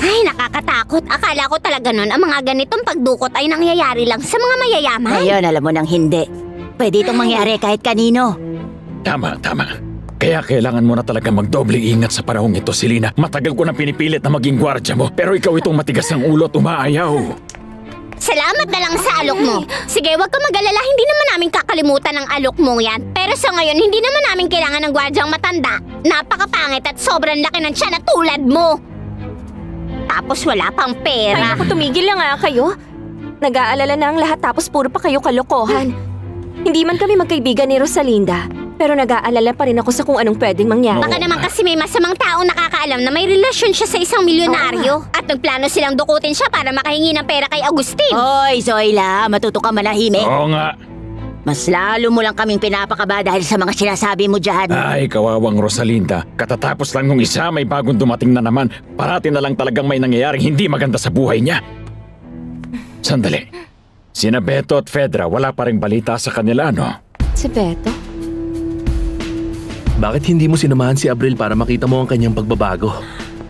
Ay, nakakatakot. Akala ko talaga nun ang mga ganitong pagdukot ay nangyayari lang sa mga mayayaman. Ngayon, alam mo nang hindi. Pwede itong mangyari kahit kanino. Tama. Kaya kailangan mo na talaga magdobling ingat sa panahong ito, Selena. Matagal ko na pinipilit na maging gwardya mo, pero ikaw itong matigas ng ulo at umaayaw. Salamat na lang sa alok mo. Sige, wag ka mag-alala. Hindi naman namin kakalimutan ang alok mong yan. Pero sa ngayon, hindi naman namin kailangan ng gwardyang matanda. Napakapangit at sobrang laki ng tiyan na tulad mo. Tapos wala pang pera. Ay, naku, tumigil lang nga kayo. Nag-aalala na ang lahat tapos puro pa kayo kalokohan. Hindi man kami magkaibigan ni Rosalinda, pero nag-aalala pa rin ako sa kung anong pwedeng mangyari. Baka naman kasi may masamang taong nakakaalam na may relasyon siya sa isang milyonaryo. At nagplano silang dukutin siya para makahingi ng pera kay Agustin. Hoy, Zoila, matuto ka manahimik. Oo nga. Mas lalo mo lang kaming pinapakaba dahil sa mga sinasabi mo dyan. Ay, kawawang Rosalinda. Katatapos lang nung isa, may bagong dumating na naman. Parati na lang talagang may nangyayaring hindi maganda sa buhay niya. Sandali. Sina Beto at Fedra, wala pa ring balita sa kanila, no? Si Beto? Bakit hindi mo sinamahan si Abril para makita mo ang kanyang pagbabago?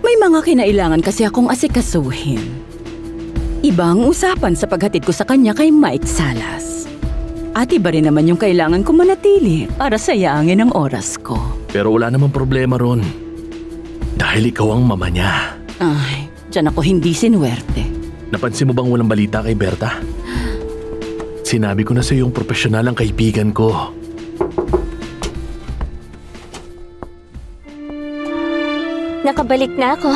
May mga kinailangan kasi akong asikasuhin. Ibang usapan sa paghatid ko sa kanya kay Mike Salas. At iba rin naman yung kailangan ko manatili para sayangin ang oras ko. Pero wala namang problema ron. Dahil ikaw ang mama niya. Ay, dyan ako hindi sinuwerte. Napansin mo bang walang balita kay Berta? Sinabi ko na sa iyong profesional ang kaibigan ko. Nakabalik na ako.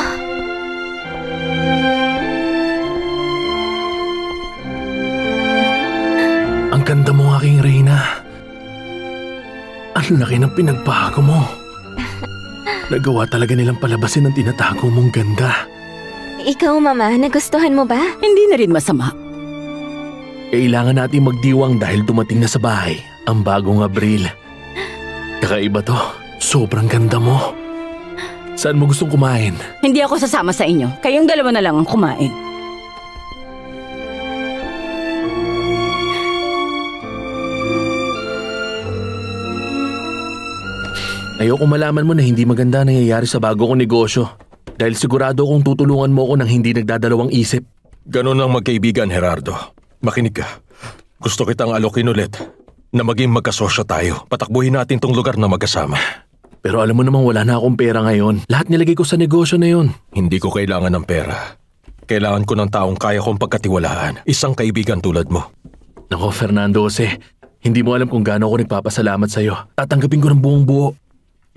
Ang ganda mo, aking Reyna. Ang laki ng pinagbago mo. Nagawa talaga nilang palabasin ang tinatago mong ganda. Ikaw, Mama, nagustuhan mo ba? Hindi na rin masama. Kailangan natin magdiwang dahil dumating na sa bahay ang bagong Abril. Kakaiba to. Sobrang ganda mo. Saan mo gustong kumain? Hindi ako sasama sa inyo. Kayong dalawa na lang ang kumain. Ayoko malaman mo na hindi maganda nangyayari sa bago kong negosyo. Dahil sigurado kong tutulungan mo ako ng hindi nagdadalawang isip. Ganon ang magkaibigan, Gerardo. Makinig ka. Gusto kitang alokin ulit na maging magkasosyo tayo. Patakbuhin natin tong lugar na magkasama. Pero alam mo namang wala na akong pera ngayon. Lahat nilagay ko sa negosyo na yun. Hindi ko kailangan ng pera. Kailangan ko ng taong kaya kong pagkatiwalaan. Isang kaibigan tulad mo. Nako, Fernando Jose. Hindi mo alam kung gaano ako nagpapasalamat sa'yo. Tatanggapin ko ng buong buo.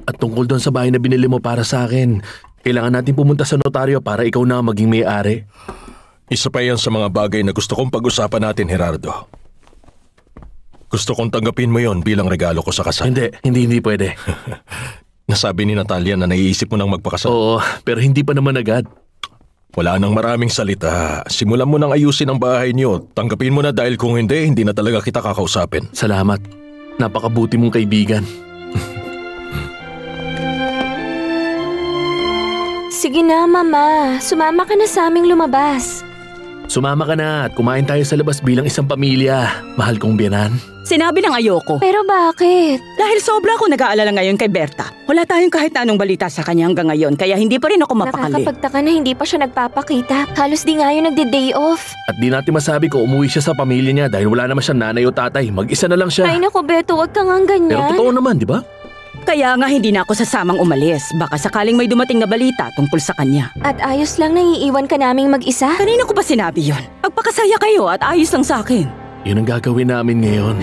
At tungkol doon sa bahay na binili mo para sa akin, kailangan natin pumunta sa notaryo para ikaw na maging may-ari. Isa pa yan sa mga bagay na gusto kong pag-usapan natin, Gerardo. Gusto kong tanggapin mo yon bilang regalo ko sa kasal. Hindi pwede. Nasabi ni Natalia na naiisip mo nang magpakasal. Oo, pero hindi pa naman agad. Wala nang maraming salita. Simulan mo nang ayusin ang bahay niyo. Tanggapin mo na dahil kung hindi na talaga kita kakausapin. Salamat. Napakabuti mong kaibigan. Sige na, Mama. Sumama ka na sa aming lumabas. Sumama ka na at kumain tayo sa labas bilang isang pamilya. Mahal kong biyanan. Sinabi lang ayoko. Pero bakit? Dahil sobra ako nag-aalala ngayon kay Berta. Wala tayong kahit na anong balita sa kanya hanggang ngayon, kaya hindi pa rin ako mapakali. Nakakapagtaka na hindi pa siya nagpapakita. Halos di nga yun nagde-day off. At di natin masabi kung umuwi siya sa pamilya niya dahil wala naman siyang nanay o tatay. Mag-isa na lang siya. Ay naku, Beto, wag kang ang ganyan. Pero totoo naman, di ba? Kaya nga hindi na ako sasamang umalis. Baka sakaling may dumating na balita tungkol sa kanya. At ayos lang na iiwan ka naming mag-isa? Kanina ko ba sinabi yun? Magpakasaya kayo at ayos lang sa akin. Yun ang gagawin namin ngayon.